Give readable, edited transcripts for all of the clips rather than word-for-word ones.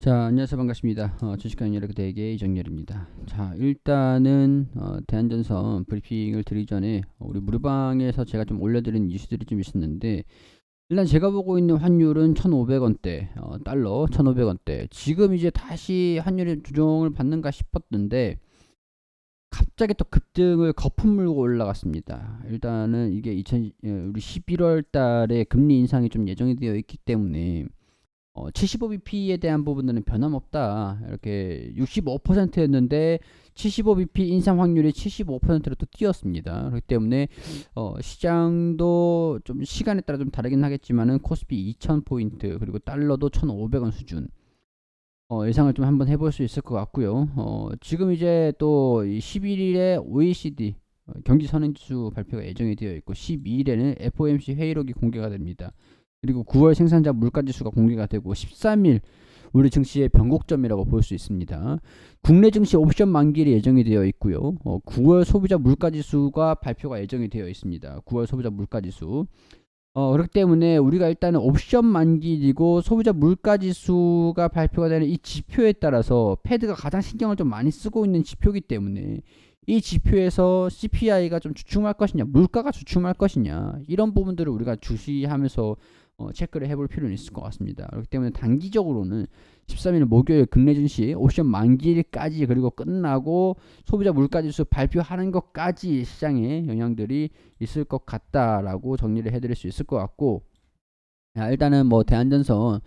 자, 안녕하세요. 반갑습니다. 주식하는 여러 대의 이정열입니다. 자, 일단은 대한전선 브리핑을 드리기 전에 우리 무료방에서 제가 좀 올려드린 이슈들이 좀 있었는데, 일단 제가 보고 있는 환율은 1,500원대, 달러 1,500원대. 지금 이제 다시 환율이 조정을 받는가 싶었는데 갑자기 또 급등을 거품 물고 올라갔습니다. 일단은 이게 우리 11월 달에 금리 인상이 좀 예정이 되어 있기 때문에 75bp에 대한 부분들은 변함없다. 이렇게 65%였는데 75bp 인상 확률이 75%로 또 뛰었습니다. 그렇기 때문에 시장도 좀 시간에 따라 좀 다르긴 하겠지만은 코스피 2000포인트 그리고 달러도 1,500원 수준 예상을 좀 한번 해볼 수 있을 것 같고요. 지금 이제 또 11일에 OECD 경기 선행지수 발표가 예정이 되어 있고 12일에는 FOMC 회의록이 공개가 됩니다. 그리고 9월 생산자 물가지수가 공개가 되고 13일 우리 증시의 변곡점이라고 볼 수 있습니다. 국내 증시 옵션 만기일이 예정이 되어 있고요. 9월 소비자 물가지수가 발표가 예정이 되어 있습니다. 9월 소비자 물가지수. 그렇기 때문에 우리가 일단은 옵션 만기이고 소비자 물가지수가 발표가 되는 이 지표에 따라서 패드가 가장 신경을 좀 많이 쓰고 있는 지표이기 때문에 이 지표에서 CPI가 좀 주춤할 것이냐, 물가가 주춤할 것이냐, 이런 부분들을 우리가 주시하면서 체크를 해볼 필요는 있을 것 같습니다. 그렇기 때문에 단기적으로는 13일 목요일 국내 증시 옵션 만기일까지 그리고 끝나고 소비자 물가지수 발표하는 것까지 시장에 영향들이 있을 것 같다라고 정리를 해드릴 수 있을 것 같고, 일단은 뭐 대한전선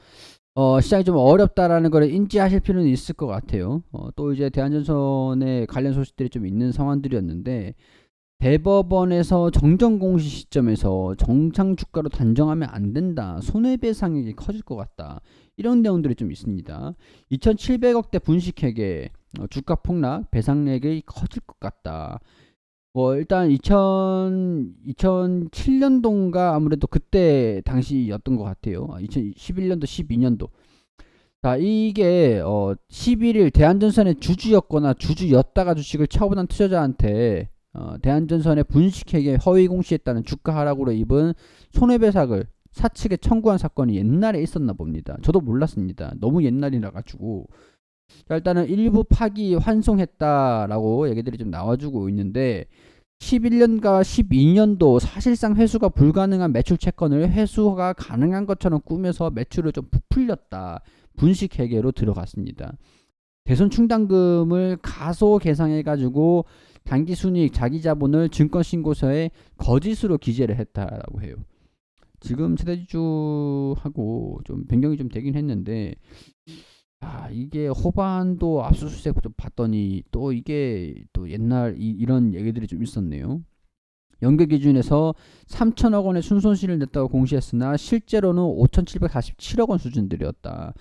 시장이 좀 어렵다라는 걸 인지하실 필요는 있을 것 같아요. 또 이제 대한전선에 관련 소식들이 좀 있는 상황들이었는데, 대법원에서 정정 공시 시점에서 정상 주가로 단정하면 안 된다. 손해배상액이 커질 것 같다. 이런 내용들이 좀 있습니다. 2,700억대 분식회계 주가 폭락 배상액이 커질 것 같다. 일단 2007년도인가 아무래도 그때 당시였던 것 같아요. 2011년도, 12년도. 자, 이게 11일 대한전선의 주주였거나 주주였다가 주식을 처분한 투자자한테 대한전선의 분식회계 허위 공시했다는 주가 하락으로 입은 손해배상을 사측에 청구한 사건이 옛날에 있었나 봅니다. 저도 몰랐습니다. 너무 옛날이라 가지고. 자, 일단은 일부 파기 환송했다라고 얘기들이 좀 나와주고 있는데 11년과 12년도 사실상 회수가 불가능한 매출 채권을 회수가 가능한 것처럼 꾸며서 매출을 좀 부풀렸다. 분식회계로 들어갔습니다. 대손 충당금을 가소 계상해가지고 당기순이익 자기자본을 증권신고서에 거짓으로 기재를 했다라고 해요. 지금 최대주주하고 좀 변경이 좀 되긴 했는데 이게 호반도 압수수색 좀 봤더니 또 이게 또 옛날 이런 얘기들이 좀 있었네요. 연계 기준에서 3천억 원의 순손실을 냈다고 공시했으나 실제로는 5,747억 원 수준들이었다.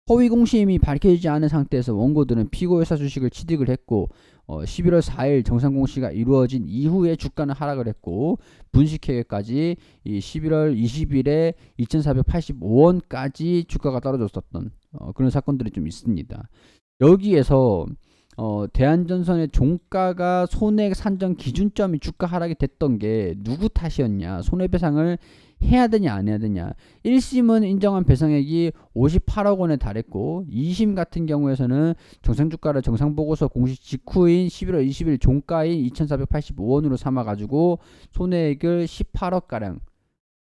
허위 공시임이 밝혀지지 않은 상태에서 원고들은 피고회사 주식을 취득을 했고 11월 4일 정상 공시가 이루어진 이후에 주가는 하락을 했고 분식회계까지 11월 20일에 2,485원까지 주가가 떨어졌었던 그런 사건들이 좀 있습니다. 여기에서 대한전선의 종가가 손해 산정 기준점이 주가 하락이 됐던 게 누구 탓이었냐, 손해배상을 해야 되냐 안 해야 되냐. 1심은 인정한 배상액이 58억 원에 달했고 2심 같은 경우에서는 정상주가를 정상보고서 공시 직후인 11월 20일 종가인 2,485원으로 삼아가지고 손해액을 18억가량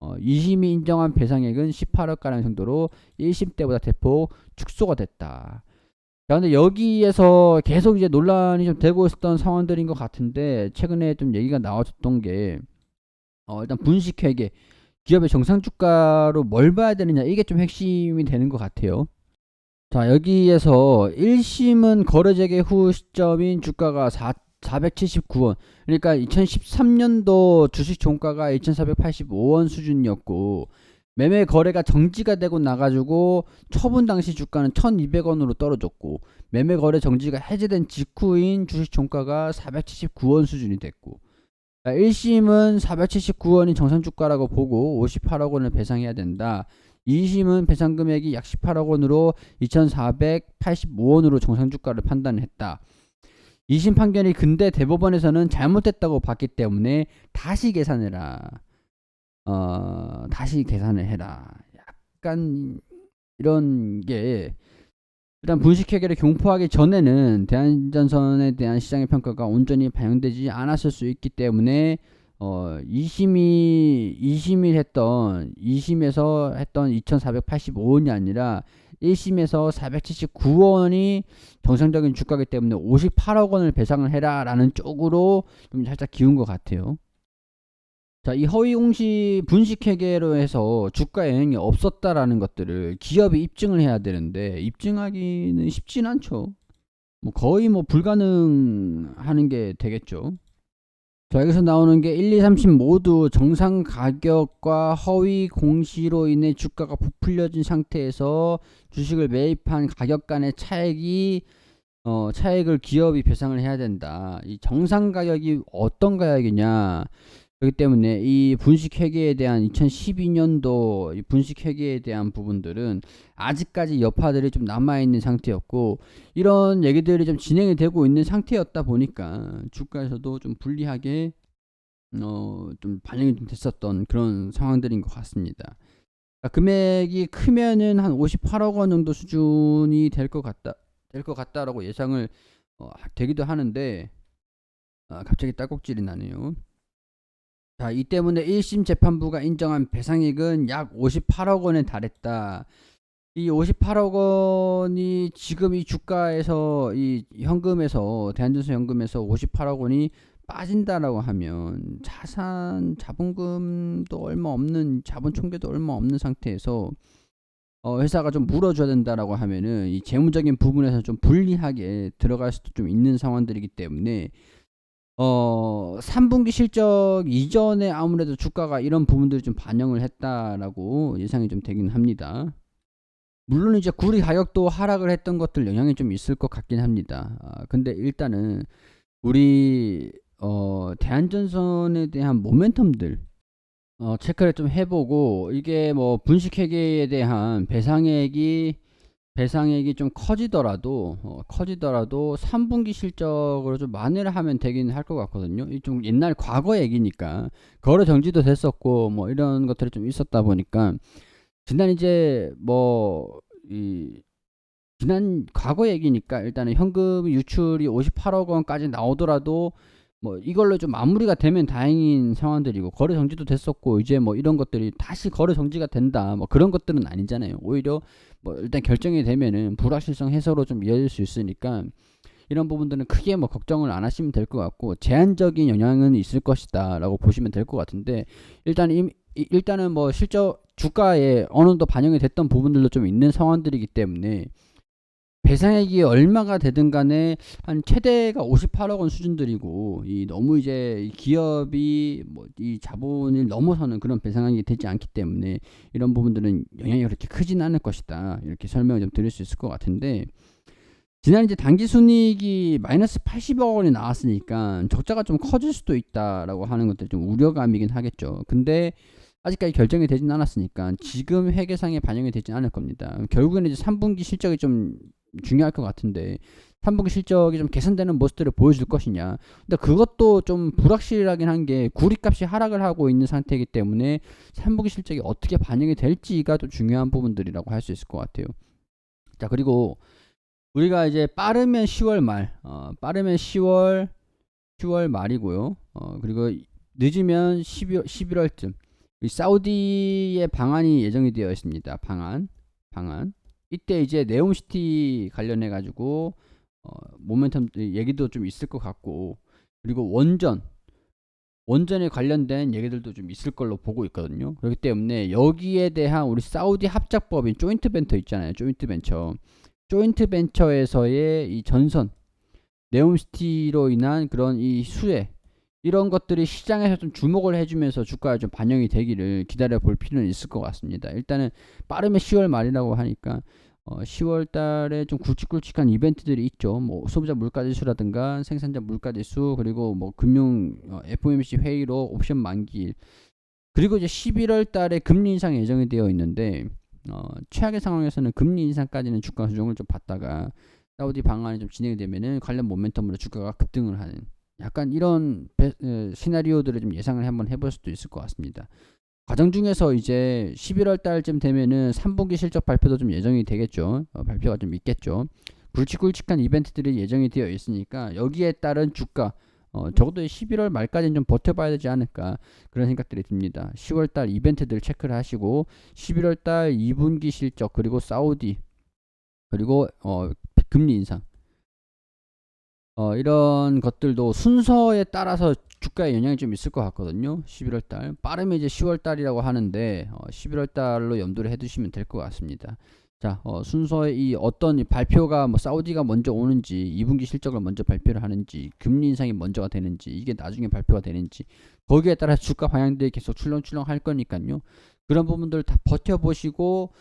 2심이 인정한 배상액은 18억가량 정도로 1심 때보다 대폭 축소가 됐다. 자, 근데 여기에서 계속 이제 논란이 좀 되고 있었던 상황들인 것 같은데, 최근에 좀 얘기가 나와줬던 게, 일단 분식회계, 기업의 정상주가로 뭘 봐야 되느냐, 이게 좀 핵심이 되는 것 같아요. 자, 여기에서 1심은 거래 재개 후 시점인 주가가 479원. 그러니까 2013년도 주식 종가가 2,485원 수준이었고, 매매 거래가 정지가 되고 나가지고 처분 당시 주가는 1,200원으로 떨어졌고, 매매 거래 정지가 해제된 직후인 주식 종가가 479원 수준이 됐고, 1심은 479원이 정상주가라고 보고 58억 원을 배상해야 된다. 2심은 배상 금액이 약 18억 원으로 2,485원으로 정상주가를 판단했다. 2심 판결이 근데 대법원에서는 잘못됐다고 봤기 때문에 다시 계산해라. 다시 계산을 해라. 약간 이런 게 일단 분식회계를 공포하기 전에는 대한전선에 대한 시장의 평가가 온전히 반영되지 않았을 수 있기 때문에 2심에서 했던 2,485원이 아니라 1심에서 479원이 정상적인 주가이기 때문에 58억 원을 배상을 해라 라는 쪽으로 좀 살짝 기운 것 같아요. 자, 이 허위 공시 분식회계로 해서 주가 영향이 없었다라는 것들을 기업이 입증을 해야 되는데 입증하기는 쉽진 않죠. 뭐 거의 뭐 불가능하는 게 되겠죠. 자, 여기서 나오는 게 1, 2, 30 모두 정상 가격과 허위 공시로 인해 주가가 부풀려진 상태에서 주식을 매입한 가격 간의 차액을 기업이 배상을 해야 된다. 이 정상 가격이 어떤 가격이냐? 그렇기 때문에 이 분식회계에 대한 2012년도 이 분식회계에 대한 부분들은 아직까지 여파들이 좀 남아있는 상태였고, 이런 얘기들이 좀 진행이 되고 있는 상태였다 보니까 주가에서도 좀 불리하게 좀 반영이 좀 됐었던 그런 상황들인 것 같습니다. 금액이 크면은 한 58억 원 정도 수준이 될 것 같다라고 예상을 되기도 하는데, 갑자기 딸꾹질이 나네요. 자, 이 때문에 1심 재판부가 인정한 배상액은 약 58억 원에 달했다. 이 58억 원이 지금 이 주가에서 이 현금에서 대한전선 현금에서 58억 원이 빠진다라고 하면 자본금도 얼마 없는 자본 총계도 얼마 없는 상태에서 회사가 좀 물어줘야 된다라고 하면은 이 재무적인 부분에서 좀 불리하게 들어갈 수도 좀 있는 상황들이기 때문에 3분기 실적 이전에 아무래도 주가가 이런 부분들이 좀 반영을 했다라고 예상이 좀 되긴 합니다. 물론 이제 구리 가격도 하락을 했던 것들 영향이 좀 있을 것 같긴 합니다. 근데 일단은 우리 대한전선에 대한 모멘텀들 체크를 좀 해보고, 이게 뭐 분식회계에 대한 배상액이 좀 커지더라도 3분기 실적으로 좀 만회를 하면 되긴 할 것 같거든요. 이 좀 옛날 과거 얘기니까 거래 정지도 됐었고 뭐 이런 것들이 좀 있었다 보니까 지난 이제 지난 과거 얘기니까 일단은 현금 유출이 58억 원까지 나오더라도 뭐 이걸로 좀 마무리가 되면 다행인 상황들이고, 거래 정지도 됐었고 이제 뭐 이런 것들이 다시 거래 정지가 된다 뭐 그런 것들은 아니잖아요. 오히려 뭐 일단 결정이 되면은 불확실성 해소로 좀 이어질 수 있으니까 이런 부분들은 크게 뭐 걱정을 안 하시면 될 것 같고, 제한적인 영향은 있을 것이다 라고 보시면 될 것 같은데, 일단은 뭐 실적 주가에 어느 정도 반영이 됐던 부분들도 좀 있는 상황들이기 때문에 배상액이 얼마가 되든 간에 한 최대가 58억 원 수준들이고, 이 너무 이제 이 기업이 뭐 이 자본을 넘어서는 그런 배상액이 되지 않기 때문에 이런 부분들은 영향이 그렇게 크진 않을 것이다, 이렇게 설명을 좀 드릴 수 있을 것 같은데, 지난 이제 당기 순이익이 마이너스 80억 원이 나왔으니까 적자가 좀 커질 수도 있다라고 하는 것들이 좀 우려감이긴 하겠죠. 근데 아직까지 결정이 되진 않았으니까 지금 회계상에 반영이 되진 않을 겁니다. 결국에는 이제 3분기 실적이 좀 중요할 것 같은데 3분기 실적이 좀 개선되는 모습들을 보여줄 것이냐. 근데 그것도 좀 불확실하긴 한 게 구리값이 하락을 하고 있는 상태이기 때문에 3분기 실적이 어떻게 반영이 될지가 좀 중요한 부분들이라고 할 수 있을 것 같아요. 자, 그리고 우리가 이제 빠르면 10월 빠르면 10월 말이고요. 그리고 늦으면 11월쯤 사우디의 방한이 예정이 되어 있습니다. 방한. 이때 이제 네옴시티 관련해 가지고 모멘텀 얘기도 좀 있을 것 같고, 그리고 원전에 관련된 얘기들도 좀 있을 걸로 보고 있거든요. 그렇기 때문에 여기에 대한 우리 사우디 합작법인 조인트 벤처 있잖아요. 조인트 벤처에서의 이 전선 네옴시티로 인한 그런 이 수혜, 이런 것들이 시장에서 좀 주목을 해주면서 주가에 좀 반영이 되기를 기다려 볼 필요는 있을 것 같습니다. 일단은 빠르면 10월 말이라고 하니까 10월 달에 좀 굵직굵직한 이벤트들이 있죠. 뭐 소비자 물가지수라든가 생산자 물가지수, 그리고 뭐 금융 FOMC 회의로 옵션 만기, 그리고 이제 11월 달에 금리 인상 예정이 되어 있는데 최악의 상황에서는 금리 인상까지는 주가 조정을 좀 받다가 사우디 방안이 좀 진행이 되면은 관련 모멘텀으로 주가가 급등을 하는 약간 이런 시나리오들을 좀 예상을 한번 해볼 수도 있을 것 같습니다. 과정 중에서 이제 11월 달쯤 되면은 3분기 실적 발표도 좀 예정이 되겠죠. 발표가 좀 있겠죠. 굵직굵직한 이벤트들이 예정이 되어 있으니까 여기에 따른 주가 적어도 11월 말까지는 좀 버텨봐야 되지 않을까 그런 생각들이 듭니다. 10월 달 이벤트들 체크를 하시고 11월 달 2분기 실적 그리고 사우디 그리고 금리 인상 이런 것들도 순서에 따라서 주가에 영향이 좀 있을 것 같거든요. 11월 달 빠르면 이제 10월 달이라고 하는데 11월 달로 염두를 해두시면 될 것 같습니다. 자, 순서에 이 어떤 발표가 뭐 사우디가 먼저 오는지 2분기 실적을 먼저 발표를 하는지 금리 인상이 먼저가 되는지 이게 나중에 발표가 되는지 거기에 따라 주가 방향들이 계속 출렁출렁 할 거니까요. 그런 부분들 다 버텨보시고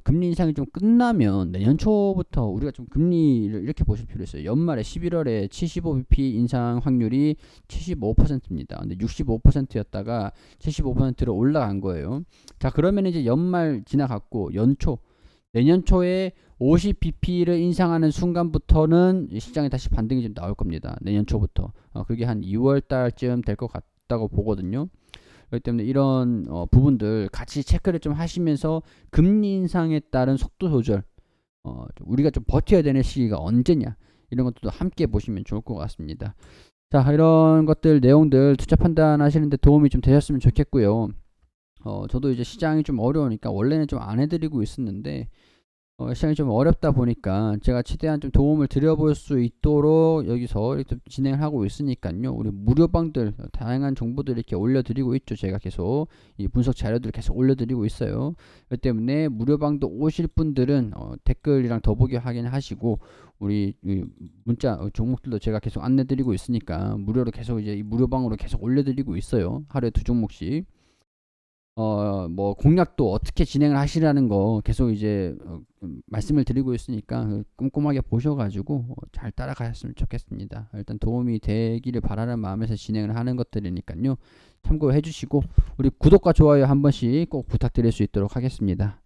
금리 인상이 좀 끝나면 내년 초부터 우리가 좀 금리를 이렇게 보실 필요 있어요. 연말에 11월에 75bp 인상 확률이 75%입니다. 근데 65%였다가 75%로 올라간 거예요. 자, 그러면 이제 연말 지나갔고 연초 내년 초에 50bp를 인상하는 순간부터는 시장에 다시 반등이 좀 나올 겁니다. 내년 초부터. 그게 한 2월 달쯤 될 것 같다고 보거든요. 그렇기 때문에 이런 부분들 같이 체크를 좀 하시면서 금리 인상에 따른 속도 조절 우리가 좀 버텨야 되는 시기가 언제냐 이런 것들도 함께 보시면 좋을 것 같습니다. 자, 이런 것들 내용들 투자 판단하시는데 도움이 좀 되셨으면 좋겠고요. 저도 이제 시장이 좀 어려우니까 원래는 좀 안 해드리고 있었는데 시장이 좀 어렵다 보니까 제가 최대한 좀 도움을 드려볼 수 있도록 여기서 이렇게 진행을 하고 있으니까요. 우리 무료방들 다양한 정보들 이렇게 올려드리고 있죠. 제가 계속 이 분석 자료들 계속 올려드리고 있어요. 그렇기 때문에 무료방도 오실 분들은 댓글이랑 더보기 확인하시고 우리 문자 종목들도 제가 계속 안내드리고 있으니까 무료로 계속 이제 이 무료방으로 계속 올려드리고 있어요. 하루에 2종목씩. 뭐 공략도 어떻게 진행을 하시라는 거 계속 이제 말씀을 드리고 있으니까 꼼꼼하게 보셔가지고 잘 따라가셨으면 좋겠습니다. 일단 도움이 되기를 바라는 마음에서 진행을 하는 것들이니까요. 참고해 주시고 우리 구독과 좋아요 한 번씩 꼭 부탁드릴 수 있도록 하겠습니다.